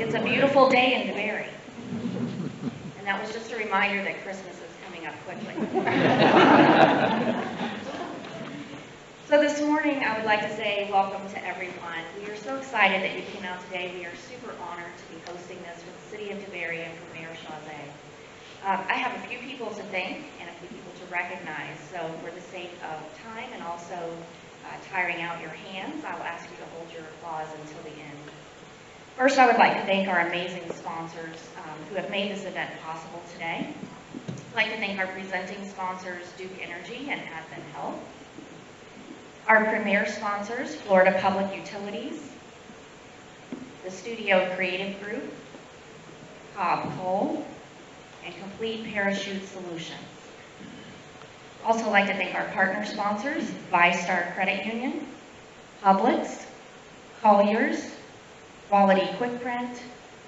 It's a beautiful day in DeBary. And that was just a reminder that Christmas is coming up quickly. So this morning, I would like to say welcome to everyone. We are so excited that you came out today. We are super honored to be hosting this with the City of DeBary and for Mayor Chazé. I have a few people to thank and a few people to recognize. So for the sake of time and also tiring out your hands, I will ask you to hold your applause until the end. First, I would like to thank our amazing sponsors who have made this event possible today. I'd like to thank our presenting sponsors, Duke Energy and Advent Health. Our premier sponsors, Florida Public Utilities, the Studio Creative Group, Cobb Coal, and Complete Parachute Solutions. Also like to thank our partner sponsors, ViStar Credit Union, Publix, Colliers, Quality Quick Print,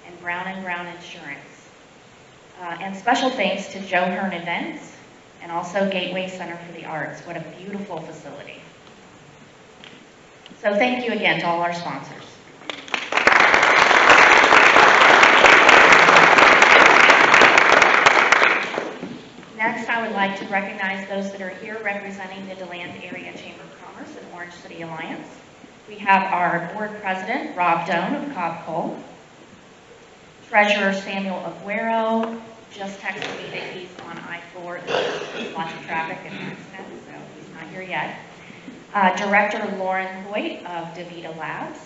and Brown & Brown Insurance. And special thanks to Joe Hearn Events and also Gateway Center for the Arts. What a beautiful facility. So thank you again to all our sponsors. Next, I would like to recognize those that are here representing the DeLand Area Chamber of Commerce and Orange City Alliance. We have our board president, Rob Doan of Cobb Coal. Treasurer Samuel Aguero just texted me that he's on I-4. There's lots of traffic and accidents, so he's not here yet. Director Lauren Hoyt of DeVita Labs.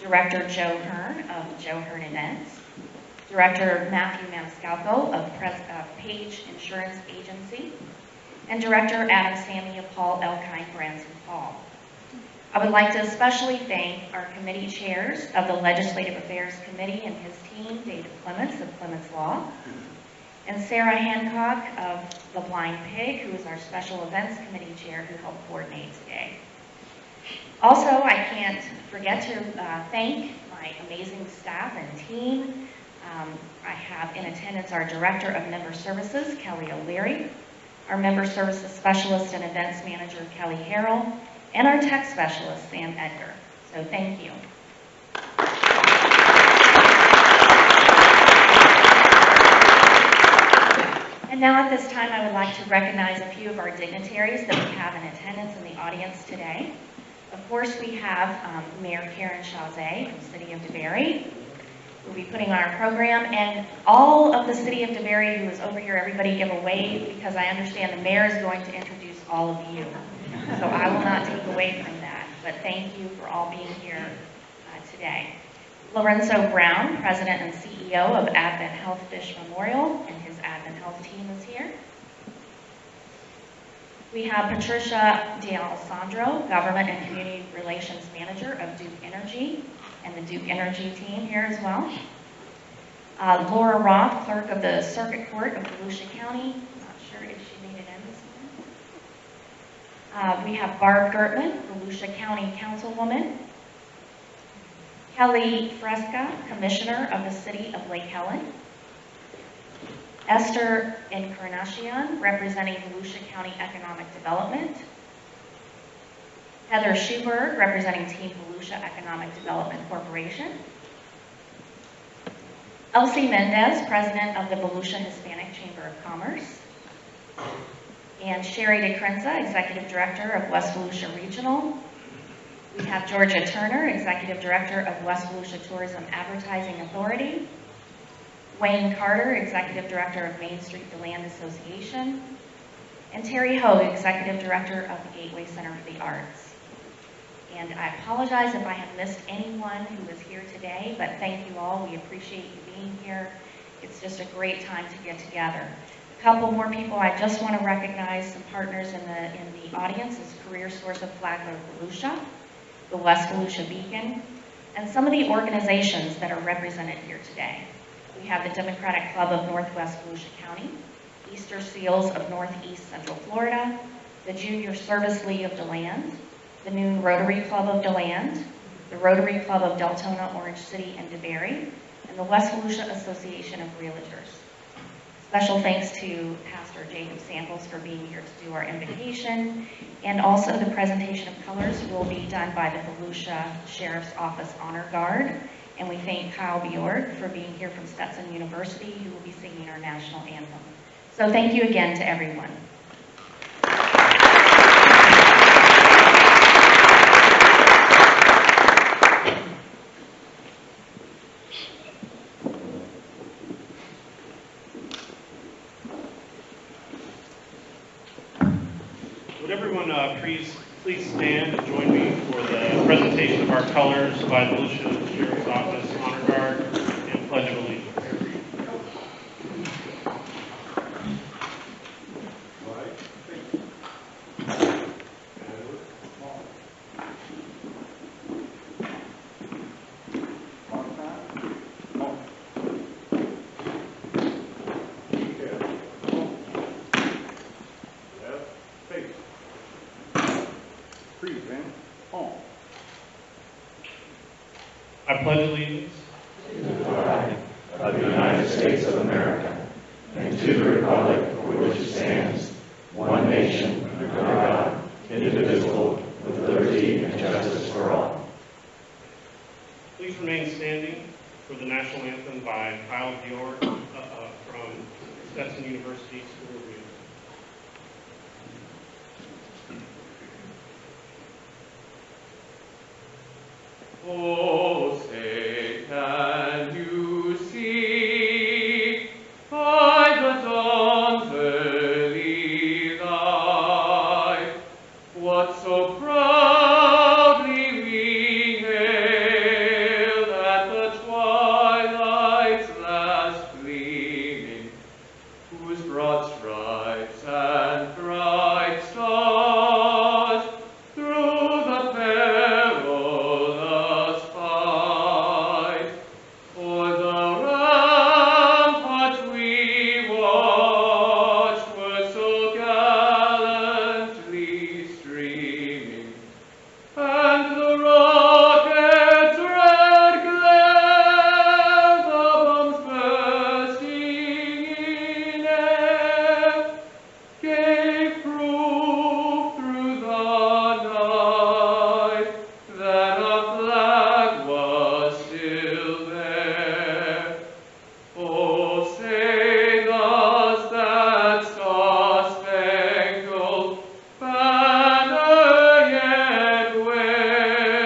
Director Joe Hearn of Joe Hearn Events. Director Matthew Maniscalco of Page Insurance Agency. And Director Adam Sammy of Paul Elkine Branson Paul. I would like to especially thank our committee chairs of the Legislative Affairs Committee and his team, David Clements of Clements Law, and Sarah Hancock of The Blind Pig, who is our Special Events Committee Chair who helped coordinate today. Also, I can't forget to thank my amazing staff and team. I have in attendance our Director of Member Services, Kelly O'Leary, our Member Services Specialist and Events Manager, Kelly Harrell, and our Tech Specialist, Sam Edgar. So thank you. And now at this time, I would like to recognize a few of our dignitaries that we have in attendance in the audience today. Of course, we have Mayor Karen Chazé from the City of DeBary, who will be putting on our program, and all of the City of DeBary who is over here, everybody give a wave, because I understand the mayor is going to introduce all of you. So I will not take away from that, but thank you for all being here today. Lorenzo Brown, President and CEO of Advent Health Fish Memorial, and his Advent Health team is here. We have Patricia D'Alessandro, Government and Community Relations Manager of Duke Energy, and the Duke Energy team here as well. Laura Roth, Clerk of the Circuit Court of Volusia County. Not sure if she made it in this morning. We have Barb Gertman, Volusia County Councilwoman. Kelly Fresca, Commissioner of the City of Lake Helen. Esther Encarnacion, representing Volusia County Economic Development. Heather Schuberg, representing Team Volusia Economic Development Corporation. Elsie Mendez, President of the Volusia Hispanic Chamber of Commerce. And Sherry DeCrenza, Executive Director of West Volusia Regional. We have Georgia Turner, Executive Director of West Volusia Tourism Advertising Authority. Wayne Carter, Executive Director of Main Street DeLand Association. And Terry Hogue, Executive Director of the Gateway Center for the Arts. And I apologize if I have missed anyone who is here today, but thank you all. We appreciate you being here. It's just a great time to get together. A couple more people I just want to recognize, some partners in the audience is Career Source of Flagler Volusia, the West Volusia Beacon, and some of the organizations that are represented here today. We have the Democratic Club of Northwest Volusia County, Easter Seals of Northeast Central Florida, the Junior Service League of DeLand, the Noon Rotary Club of DeLand, the Rotary Club of Deltona, Orange City, and DeBary, and the West Volusia Association of Realtors. Special thanks to Pastor Jacob Samples for being here to do our invocation, and also the presentation of colors will be done by the Volusia Sheriff's Office Honor Guard, And we thank Kyle Bjork for being here from Stetson University, who will be singing our national anthem. So thank you again to everyone. Would everyone please stand and join me for the presentation of our colors by the Volusia Sheriff's Office Honor Guard and Pledge of Allegiance. I pledge allegiance to the flag of the United States of America and to the republic for which it stands, one nation, under God, indivisible, with liberty and justice for all. Please remain standing for the national anthem by Kyle Bjork from Stetson University School of Music. Oh, say, can you see by the dawn's early light what so proudly we hailed at the twilight's last gleaming, whose broad stripes and bright stars through the perilous fight o'er the ramparts we watched were so gallantly streaming, and the rocket's red glare, the bombs bursting in air, gave proof through the night that our flag was still there. Oh, say does that star-spangled banner yet wave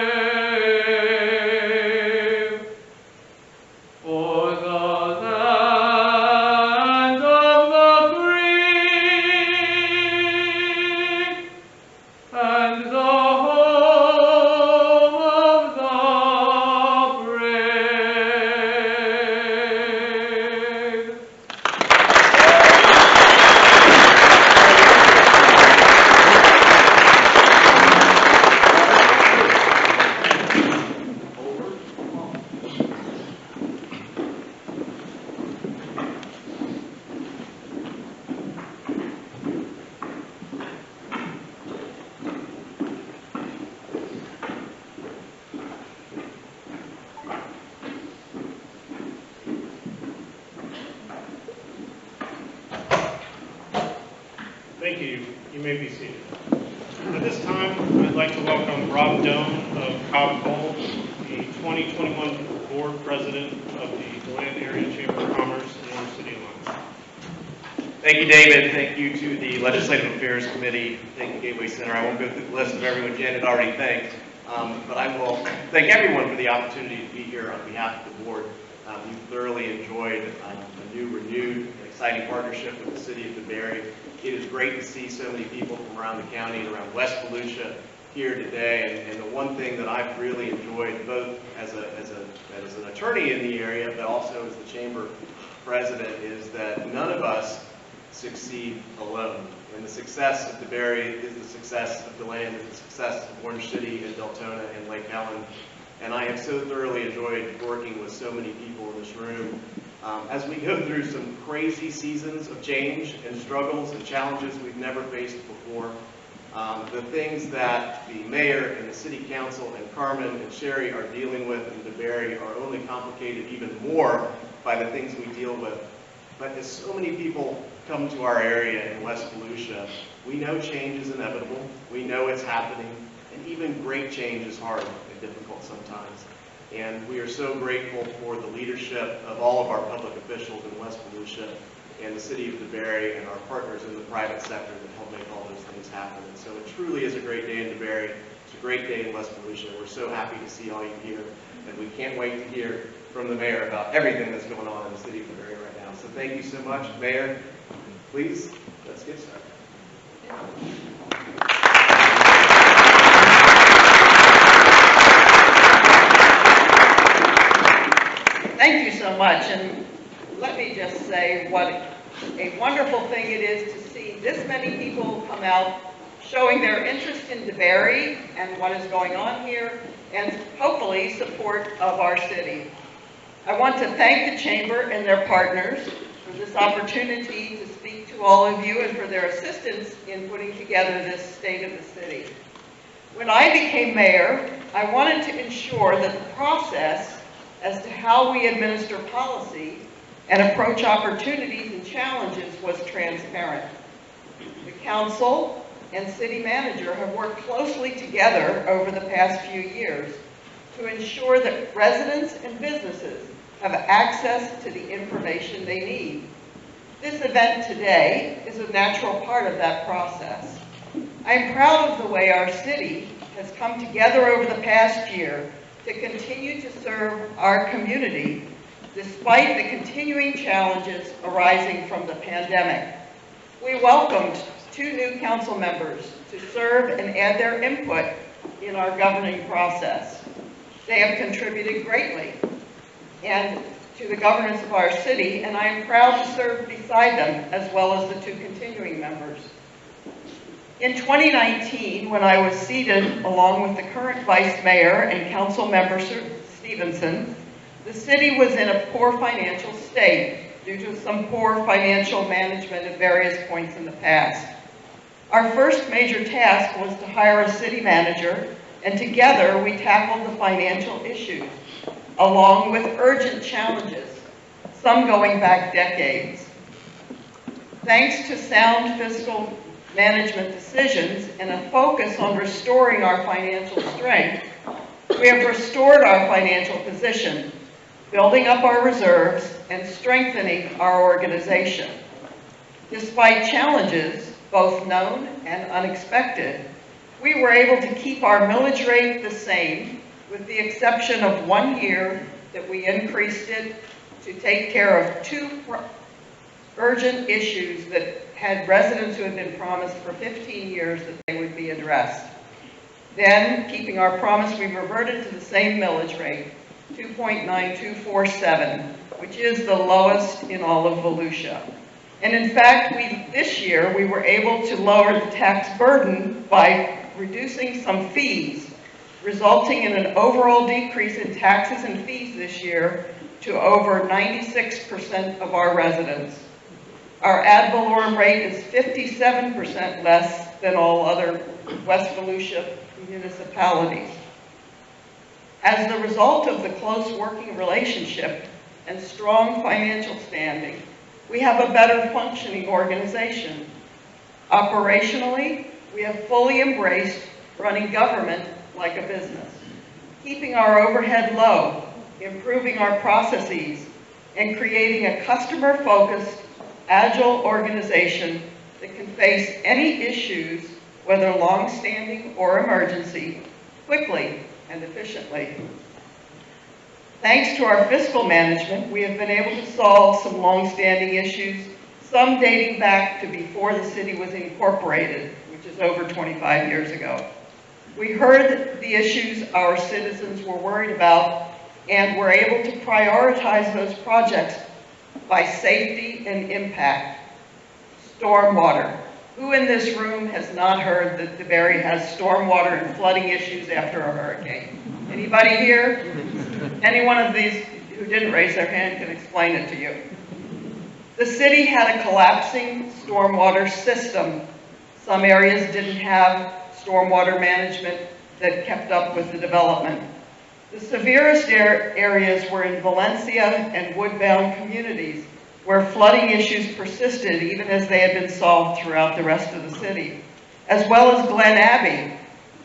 o'er the land of the free and the home of the brave? Thank you. You may be seated. At this time, I'd like to welcome Rob Doan of Cobb Cole, the 2021 Board President of the DeLand Area Chamber of Commerce and Orange City Alliance. Thank you, David. Thank you to the Legislative Affairs Committee. Thank you, Gateway Center. I won't go through the list of everyone Janet already thanked, but I will thank everyone for the opportunity to be here on behalf of the board. We've thoroughly enjoyed a new, renewed, and exciting partnership with the city of DeBary. It is great to see so many people from around the county and around West Volusia here today. And the one thing that I've really enjoyed, both as an attorney in the area, but also as the chamber president, is that none of us succeed alone. And the success of DeBary is the success of DeLand, is the success of Orange City and Deltona and Lake Helen. And I have so thoroughly enjoyed working with so many people in this room. As we go through some crazy seasons of change and struggles and challenges we've never faced before, the things that the mayor and the city council and Carmen and Sherry are dealing with in DeBary are only complicated even more by the things we deal with. But as so many people come to our area in West Volusia, we know change is inevitable, we know it's happening, and even great change is hard and difficult sometimes. And we are so grateful for the leadership of all of our public officials in West Volusia and the city of DeBary and our partners in the private sector that help make all those things happen. And so it truly is a great day in DeBary. It's a great day in West Volusia. We're so happy to see all you here, and we can't wait to hear from the mayor about everything that's going on in the city of DeBary right now. So thank you so much. Mayor, please, let's get started. Thank you so much, and let me just say what a wonderful thing it is to see this many people come out showing their interest in DeBary and what is going on here, and hopefully support of our city. I want to thank the Chamber and their partners for this opportunity to speak to all of you and for their assistance in putting together this State of the City. When I became mayor, I wanted to ensure that the process as to how we administer policy and approach opportunities and challenges was transparent. The council and city manager have worked closely together over the past few years to ensure that residents and businesses have access to the information they need. This event today is a natural part of that process. I'm proud of the way our city has come together over the past year to continue to serve our community despite the continuing challenges arising from the pandemic. We welcomed 2 new council members to serve and add their input in our governing process. They have contributed greatly and to the governance of our city, and I am proud to serve beside them as well as the 2 continuing members. In 2019, when I was seated along with the current Vice Mayor and Council Member Stevenson, the city was in a poor financial state due to some poor financial management at various points in the past. Our first major task was to hire a city manager, and together we tackled the financial issues, along with urgent challenges, some going back decades. Thanks to sound fiscal management decisions and a focus on restoring our financial strength, we have restored our financial position, building up our reserves and strengthening our organization. Despite challenges, both known and unexpected, we were able to keep our millage rate the same, with the exception of 1 year that we increased it to take care of 2 urgent issues that had residents who had been promised for 15 years that they would be addressed. Then, keeping our promise, we reverted to the same millage rate, 2.9247, which is the lowest in all of Volusia. And in fact, this year we were able to lower the tax burden by reducing some fees, resulting in an overall decrease in taxes and fees this year to over 96% of our residents. Our ad valorem rate is 57% less than all other West Volusia municipalities. As the result of the close working relationship and strong financial standing, we have a better functioning organization. Operationally, we have fully embraced running government like a business, keeping our overhead low, improving our processes, and creating a customer-focused, agile organization that can face any issues, whether long-standing or emergency, quickly and efficiently. Thanks to our fiscal management, we have been able to solve some long-standing issues, some dating back to before the city was incorporated, which is over 25 years ago. We heard the issues our citizens were worried about and were able to prioritize those projects by safety and impact. Stormwater. Who in this room has not heard that DeBary has stormwater and flooding issues after a hurricane? Anybody here? Any one of these who didn't raise their hand can explain it to you. The city had a collapsing stormwater system. Some areas didn't have stormwater management that kept up with the development. The severest areas were in Valencia and woodbound communities, where flooding issues persisted even as they had been solved throughout the rest of the city, as well as Glen Abbey,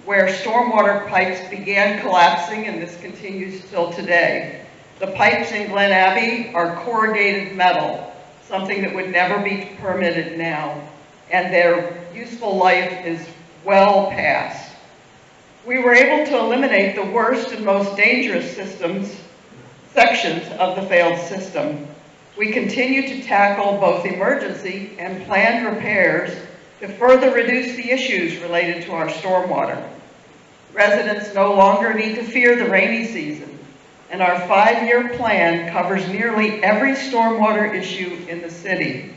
where stormwater pipes began collapsing, and this continues till today. The pipes in Glen Abbey are corrugated metal, something that would never be permitted now, and their useful life is well past. We were able to eliminate the worst and most dangerous sections of the failed system. We continue to tackle both emergency and planned repairs to further reduce the issues related to our stormwater. Residents no longer need to fear the rainy season, and our 5-year plan covers nearly every stormwater issue in the city.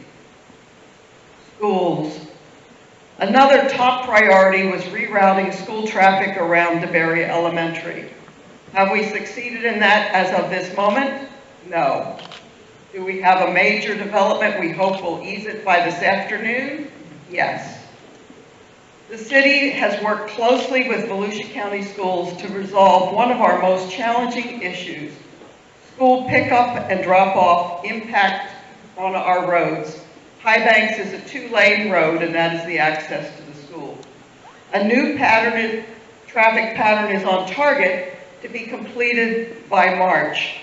Schools. Another top priority was rerouting school traffic around DeBary Elementary. Have we succeeded in that as of this moment? No. Do we have a major development we hope will ease it by this afternoon? Yes. The city has worked closely with Volusia County Schools to resolve one of our most challenging issues, school pickup and drop-off impact on our roads. High Banks is a 2-lane road, and that is the access to the school. A new traffic pattern is on target to be completed by March.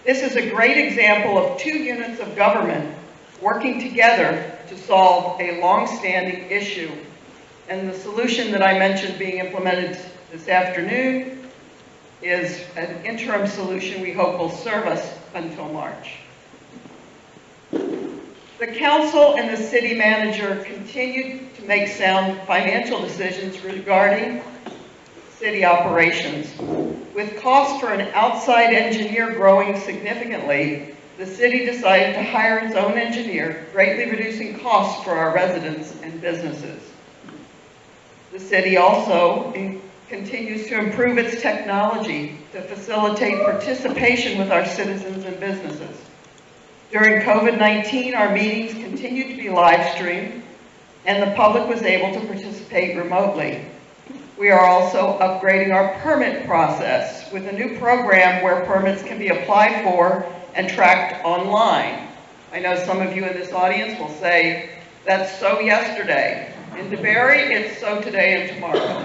This is a great example of 2 units of government working together to solve a long-standing issue. And the solution that I mentioned being implemented this afternoon is an interim solution we hope will serve us until March. The council and the city manager continued to make sound financial decisions regarding city operations. With costs for an outside engineer growing significantly, the city decided to hire its own engineer, greatly reducing costs for our residents and businesses. The city also continues to improve its technology to facilitate participation with our citizens and businesses. During COVID-19, our meetings continued to be live streamed, and the public was able to participate remotely. We are also upgrading our permit process with a new program where permits can be applied for and tracked online. I know some of you in this audience will say, that's so yesterday. In DeBary, it's so today and tomorrow.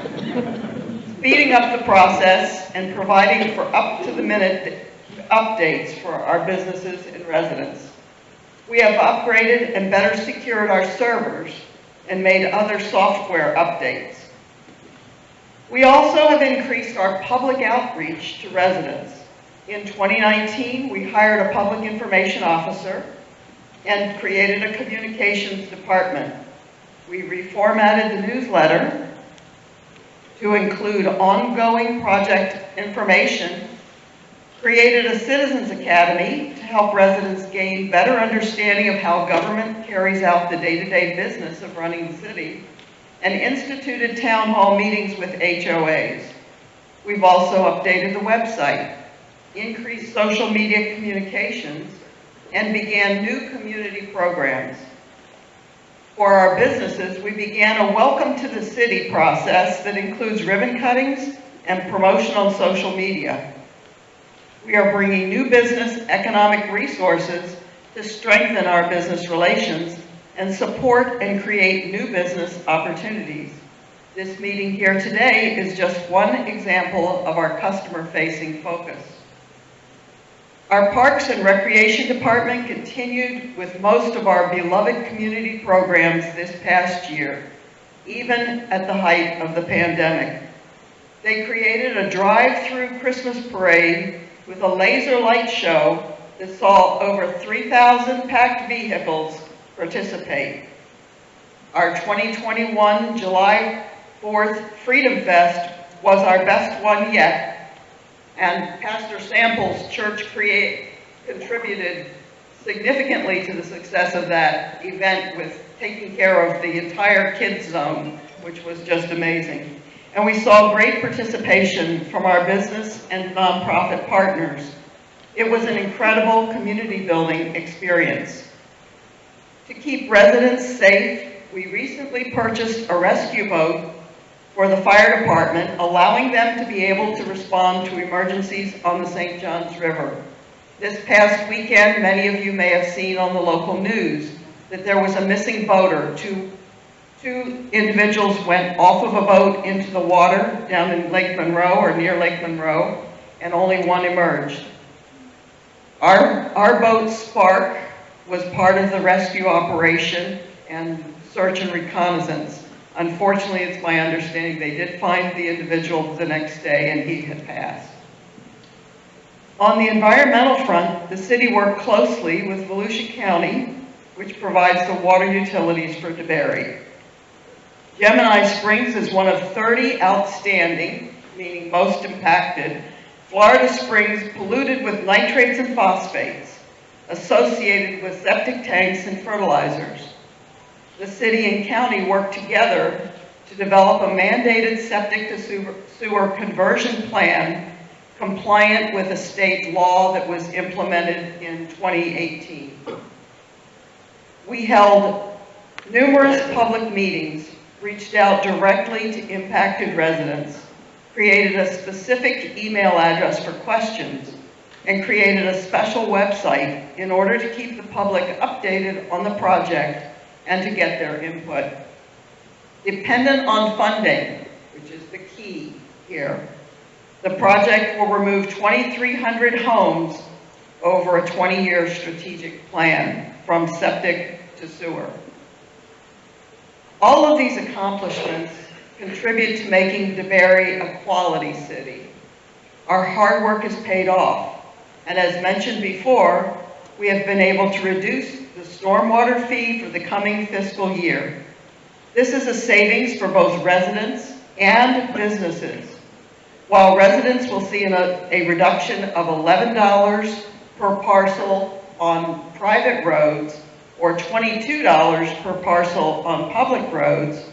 Speeding up the process and providing for up-to-the-minute updates for our businesses and residents. We have upgraded and better secured our servers and made other software updates. We also have increased our public outreach to residents. In 2019, we hired a public information officer and created a communications department. We reformatted the newsletter to include ongoing project information, created a Citizens Academy to help residents gain better understanding of how government carries out the day-to-day business of running the city, and instituted town hall meetings with HOAs. We've also updated the website, increased social media communications, and began new community programs. For our businesses, we began a welcome to the city process that includes ribbon cuttings and promotion on social media. We are bringing new business economic resources to strengthen our business relations and support and create new business opportunities. This meeting here today is just one example of our customer-facing focus. Our Parks and Recreation Department continued with most of our beloved community programs this past year, even at the height of the pandemic. They created a drive-through Christmas parade with a laser light show that saw over 3,000 packed vehicles participate. Our 2021 July 4th Freedom Fest was our best one yet, and Pastor Sample's church contributed significantly to the success of that event with taking care of the entire kids zone, which was just amazing. And we saw great participation from our business and nonprofit partners. It was an incredible community building experience. To keep residents safe, we recently purchased a rescue boat for the fire department, allowing them to be able to respond to emergencies on the St. Johns River. This past weekend, many of you may have seen on the local news that there was a missing boater. 2 individuals went off of a boat into the water down in Lake Monroe or near Lake Monroe, and only 1 emerged. Our boat, Spark, was part of the rescue operation and search and reconnaissance. Unfortunately, it's my understanding they did find the individual the next day and he had passed. On the environmental front, the city worked closely with Volusia County, which provides the water utilities for DeBary. Gemini Springs is one of 30 outstanding, meaning most impacted, Florida springs polluted with nitrates and phosphates associated with septic tanks and fertilizers. The city and county worked together to develop a mandated septic to sewer conversion plan compliant with a state law that was implemented in 2018. We held numerous public meetings, reached out directly to impacted residents, created a specific email address for questions, and created a special website in order to keep the public updated on the project and to get their input. Dependent on funding, which is the key here, the project will remove 2,300 homes over a 20-year strategic plan from septic to sewer. All of these accomplishments contribute to making DeBary a quality city. Our hard work has paid off, and as mentioned before, we have been able to reduce the stormwater fee for the coming fiscal year. This is a savings for both residents and businesses. While residents will see a reduction of $11 per parcel on private roads or $22 per parcel on public roads,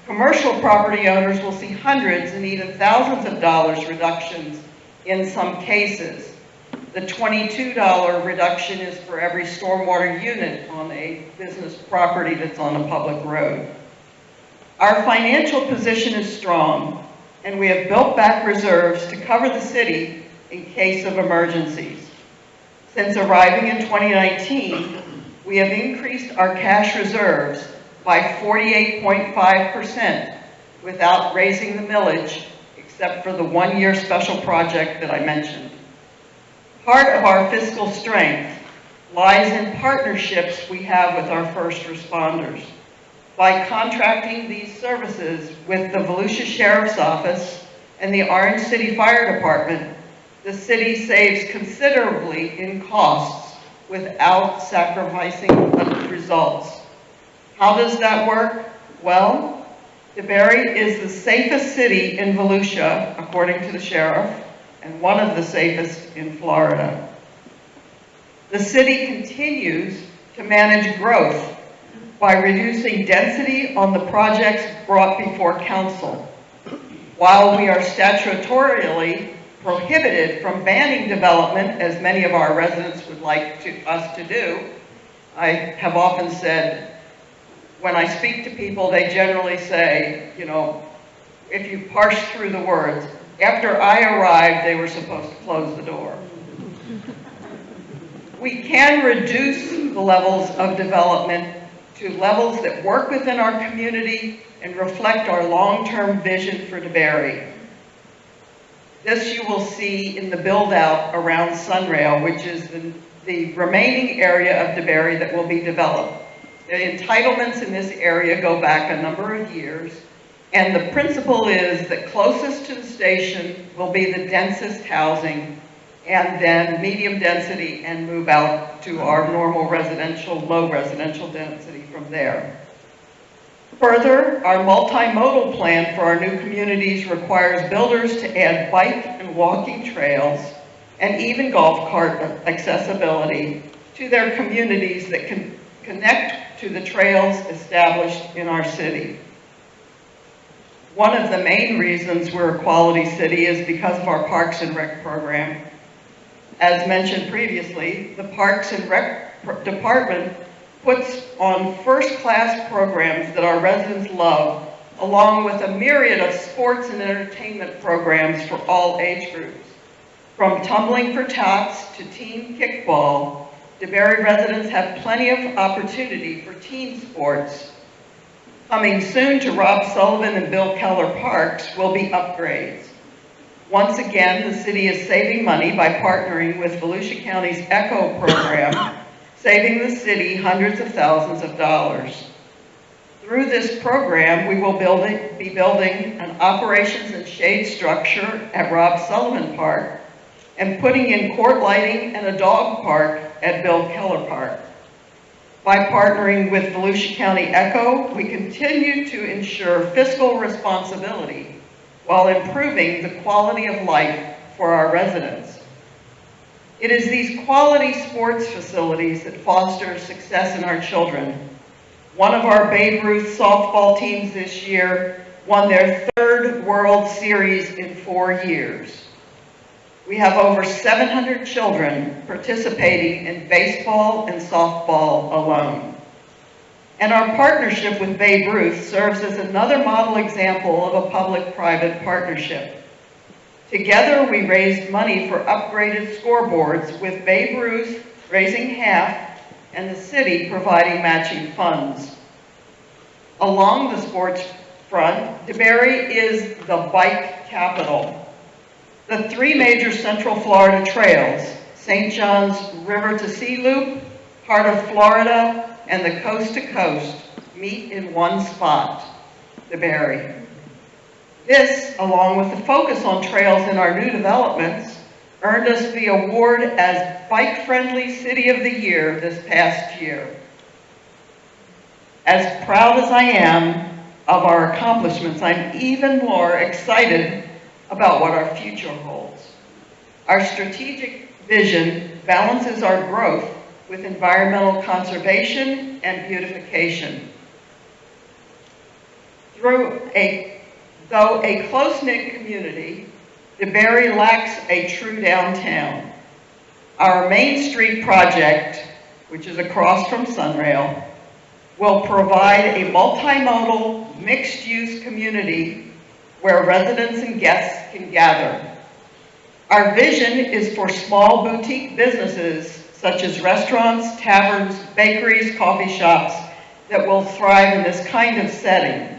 commercial property owners will see hundreds and even thousands of dollars reductions in some cases. The $22 reduction is for every stormwater unit on a business property that's on a public road. Our financial position is strong, and we have built back reserves to cover the city in case of emergencies. Since arriving in 2019, we have increased our cash reserves by 48.5% without raising the millage, except for the 1-year special project that I mentioned. Part of our fiscal strength lies in partnerships we have with our first responders. By contracting these services with the Volusia Sheriff's Office and the Orange City Fire Department, the city saves considerably in costs without sacrificing results. How does that work? Well, DeBary is the safest city in Volusia, according to the sheriff, and one of the safest in Florida. The city continues to manage growth by reducing density on the projects brought before council. While we are statutorily prohibited from banning development, as many of our residents would like us to do, I have often said, when I speak to people, they generally say, you know, if you parse through the words, after I arrived, they were supposed to close the door. We can reduce the levels of development to levels that work within our community and reflect our long-term vision for DeBary. This you will see in the build-out around Sunrail, which is the remaining area of DeBary that will be developed. The entitlements in this area go back a number of years, and the principle is that closest to the station will be the densest housing, and then medium density, and move out to our normal residential, low residential density from there. Further, our multimodal plan for our new communities requires builders to add bike and walking trails and even golf cart accessibility to their communities that can connect to the trails established in our city. One of the main reasons we're a quality city is because of our Parks and Rec program. As mentioned previously, the Parks and Rec Department puts on first-class programs that our residents love, along with a myriad of sports and entertainment programs for all age groups. From tumbling for tots to team kickball, DeBary residents have plenty of opportunity for team sports. Coming soon to Rob Sullivan and Bill Keller parks will be upgrades. Once again, the city is saving money by partnering with Volusia County's ECHO program, saving the city hundreds of thousands of dollars. Through this program, we will be building an operations and shade structure at Rob Sullivan Park and putting in court lighting and a dog park at Bill Keller Park. By partnering with Volusia County ECHO, we continue to ensure fiscal responsibility while improving the quality of life for our residents. It is these quality sports facilities that foster success in our children. One of our Babe Ruth softball teams this year won their 3rd World Series in 4 years. We have over 700 children participating in baseball and softball alone. And our partnership with Babe Ruth serves as another model example of a public-private partnership. Together, we raised money for upgraded scoreboards, with Babe Ruth raising half and the city providing matching funds. Along the sports front, DeBary is the bike capital. The 3 major Central Florida trails, St. John's River to Sea Loop, Heart of Florida, and the Coast to Coast, meet in one spot, DeBary. This, along with the focus on trails in our new developments, earned us the award as Bike-Friendly City of the Year this past year. As proud as I am of our accomplishments, I'm even more excited about what our future holds. Our strategic vision balances our growth with environmental conservation and beautification. Though a close-knit community, DeBary lacks a true downtown. Our Main Street project, which is across from Sunrail, will provide a multimodal, mixed-use community where residents and guests can gather. Our vision is for small boutique businesses such as restaurants, taverns, bakeries, coffee shops that will thrive in this kind of setting.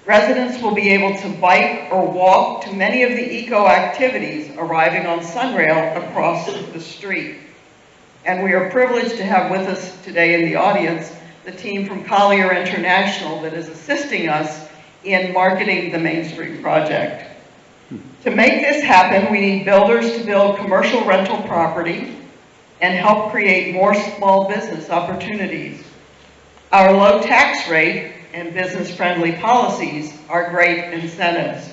Residents will be able to bike or walk to many of the eco activities arriving on Sunrail across the street. And we are privileged to have with us today in the audience the team from Collier International that is assisting us in marketing the Main Street project. To make this happen, we need builders to build commercial rental property and help create more small business opportunities. Our low tax rate and business-friendly policies are great incentives.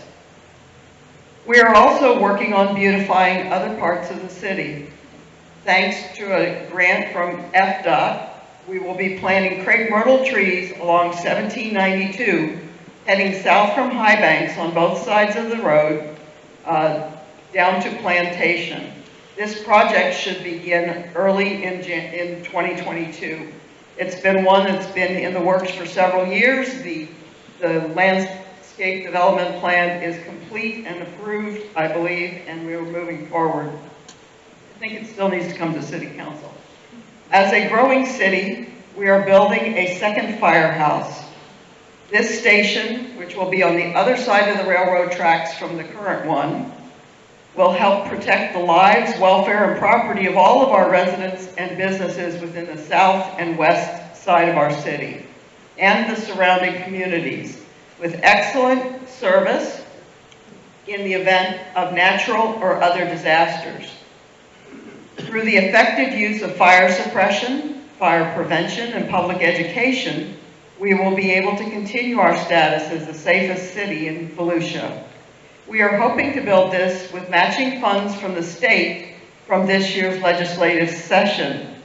We are also working on beautifying other parts of the city. Thanks to a grant from FDOT, we will be planting crepe myrtle trees along 1792, heading south from High Banks on both sides of the road, down to Plantation. This project should begin early in 2022. It's been one that's been in the works for several years. The landscape development plan is complete and approved, I believe, and we're moving forward. I think it still needs to come to City Council. As a growing city, we are building a second firehouse. This station, which will be on the other side of the railroad tracks from the current one, will help protect the lives, welfare, and property of all of our residents and businesses within the south and west side of our city and the surrounding communities, with excellent service in the event of natural or other disasters. Through the effective use of fire suppression, fire prevention, and public education, we will be able to continue our status as the safest city in Volusia. We are hoping to build this with matching funds from the state from this year's legislative session.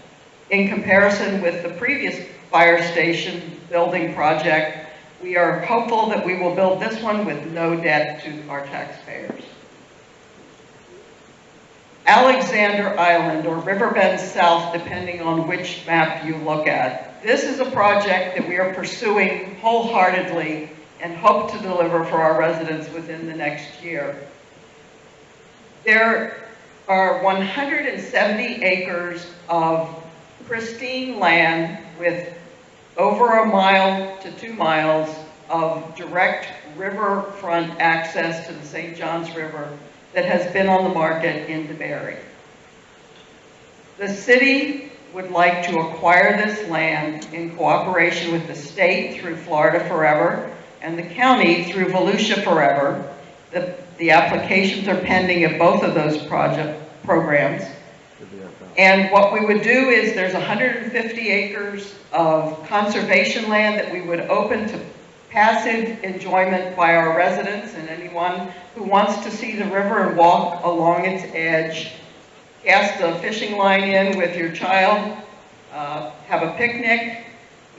In comparison with the previous fire station building project, we are hopeful that we will build this one with no debt to our taxpayers. Alexander Island, or Riverbend South, depending on which map you look at. This is a project that we are pursuing wholeheartedly and hope to deliver for our residents within the next year. There are 170 acres of pristine land with over a mile to 2 miles of direct riverfront access to the St. Johns River that has been on the market in DeBary. The city would like to acquire this land in cooperation with the state through Florida Forever and the county through Volusia Forever. The applications are pending at both of those programs. And what we would do is there's 150 acres of conservation land that we would open to passive enjoyment by our residents and anyone who wants to see the river and walk along its edge. Cast a fishing line in with your child, have a picnic.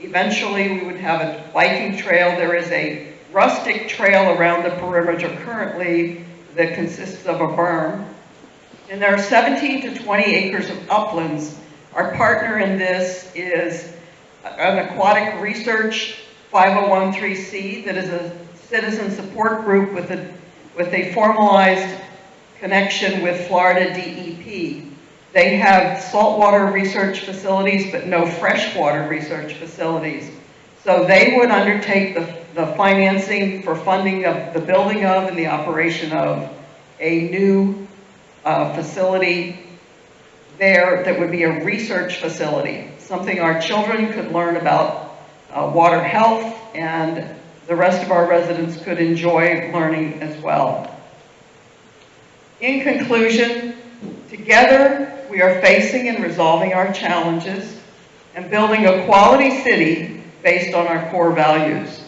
Eventually, we would have a biking trail. There is a rustic trail around the perimeter currently that consists of a berm. And there are 17 to 20 acres of uplands. Our partner in this is an aquatic research 501(c) that is a citizen support group with a formalized connection with Florida DEP. They have saltwater research facilities, but no freshwater research facilities. So they would undertake the financing for funding of the building of and the operation of a new facility there that would be a research facility, something our children could learn about water health, and the rest of our residents could enjoy learning as well. In conclusion, together we are facing and resolving our challenges and building a quality city based on our core values.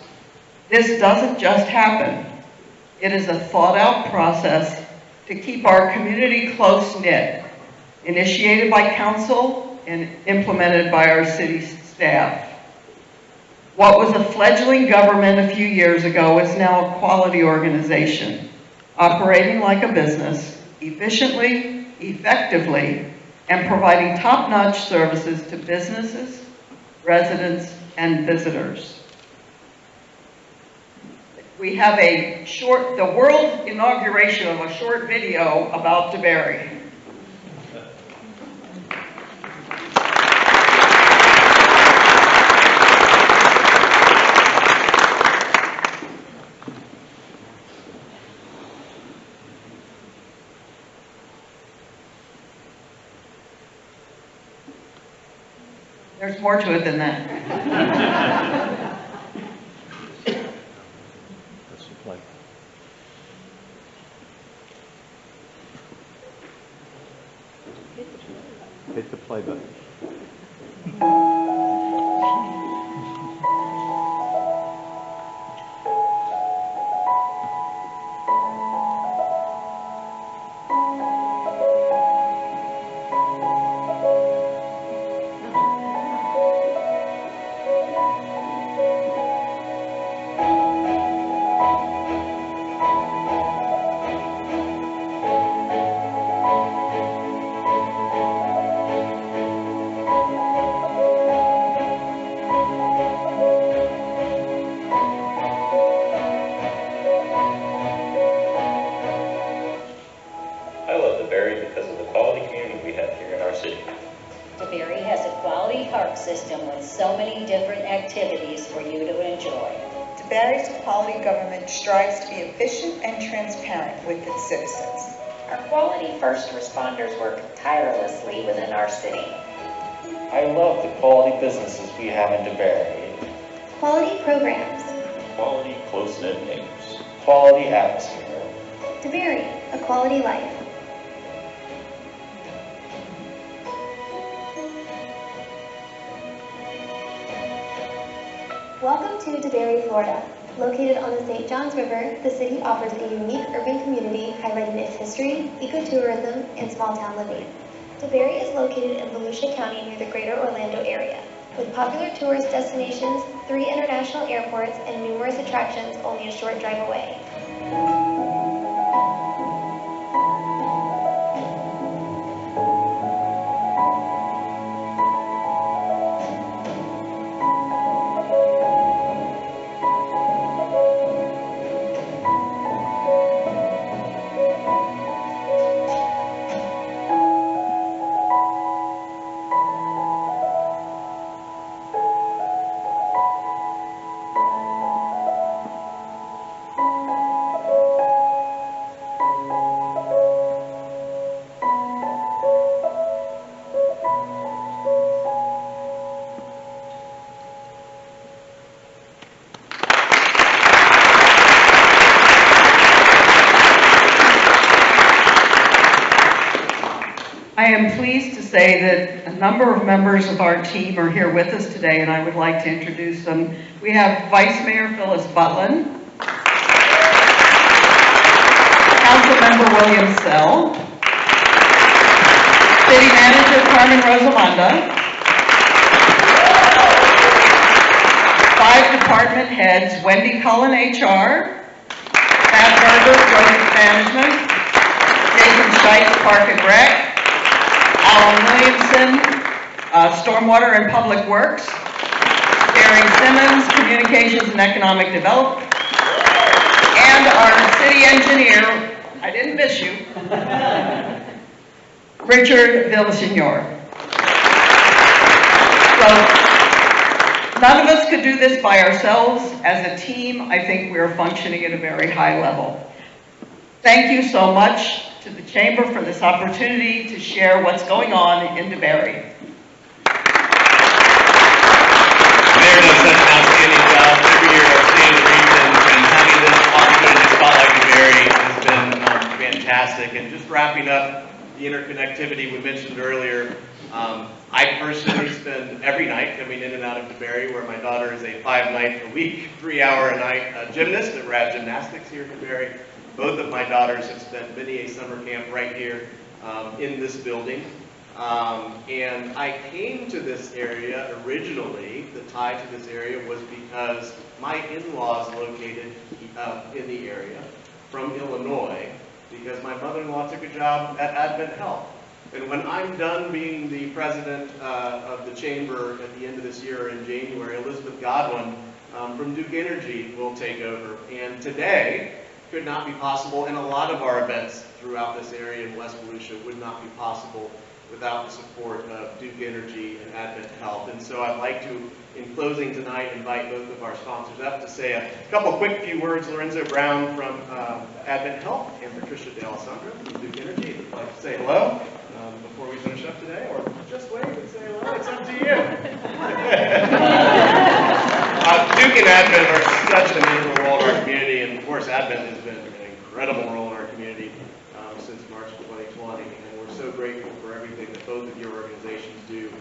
This doesn't just happen. It is a thought-out process to keep our community close-knit, initiated by council and implemented by our city staff. What was a fledgling government a few years ago is now a quality organization, operating like a business, efficiently, effectively, and providing top-notch services to businesses, residents, and visitors. We have the world inauguration of a short video about DeBary. There's more to it than that. That's the play. Hit the play button. I love DeBary because of the quality community we have here in our city. DeBary has a quality park system with so many different activities for you to enjoy. DeBary's quality government strives to be efficient and transparent with its citizens. Our quality first responders work tirelessly within our city. I love the quality businesses we have in DeBary. Quality programs. Quality close-knit neighbors. Quality atmosphere. DeBary, a quality life. Welcome to DeBary, Florida. Located on the St. Johns River, the city offers a unique urban community highlighting its history, ecotourism, and small-town living. DeBary is located in Volusia County near the greater Orlando area, with popular tourist destinations, 3 international airports, and numerous attractions only a short drive away. I am pleased to say that a number of members of our team are here with us today, and I would like to introduce them. We have Vice Mayor Phyllis Butlin, Councilmember William Sell, City Manager Carmen Rosamonda, 5 department heads, Wendy Cullen, HR, Matt Berger, Project Management, Jason Stites, Park and Rec, Alan Williamson, Stormwater and Public Works, Gary Simmons, Communications and Economic Development, and our city engineer, I didn't miss you, Richard Villaseñor. So, none of us could do this by ourselves. As a team, I think we're functioning at a very high level. Thank you so much to the Chamber for this opportunity to share what's going on in DeBary. Mayor does such an outstanding job every year of seeing the region, and having this opportunity to spotlight DeBary has been fantastic. And just wrapping up the interconnectivity we mentioned earlier, I personally spend every night coming in and out of DeBary, where my daughter is a 5-night-a-week, 3-hour-a-night gymnast at Rad Gymnastics here in DeBary. Both of my daughters have spent many a summer camp right here in this building. And I came to this area originally, the tie to this area was because my in-laws located in the area from Illinois, because my mother-in-law took a job at Advent Health. And when I'm done being the president of the chamber at the end of this year in January, Elizabeth Godwin from Duke Energy will take over. And today could not be possible, and a lot of our events throughout this area in West Volusia would not be possible without the support of Duke Energy and Advent Health. And so I'd like to, in closing tonight, invite both of our sponsors up to say a couple quick few words. Lorenzo Brown from Advent Health and Patricia D'Alessandro from Duke Energy. If you'd like to say hello before we finish up today, or just wave and say hello, it's up to you. Duke and Advent are such an integral role in our community, and of course Advent has been an incredible role in our community since March of 2020, and we're so grateful for everything that both of your organizations do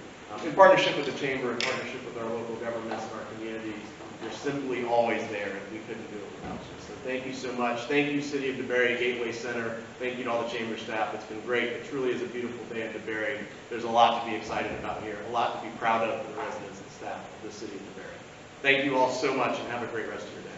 in partnership with the Chamber, in partnership with our local governments and our communities. You're simply always there, and we couldn't do it without you. So thank you so much. Thank you, City of DeBary Gateway Center. Thank you to all the Chamber staff. It's been great. It truly is a beautiful day in DeBary. There's a lot to be excited about here, a lot to be proud of for the residents and staff of the City of DeBary. Thank you all so much, and have a great rest of your day.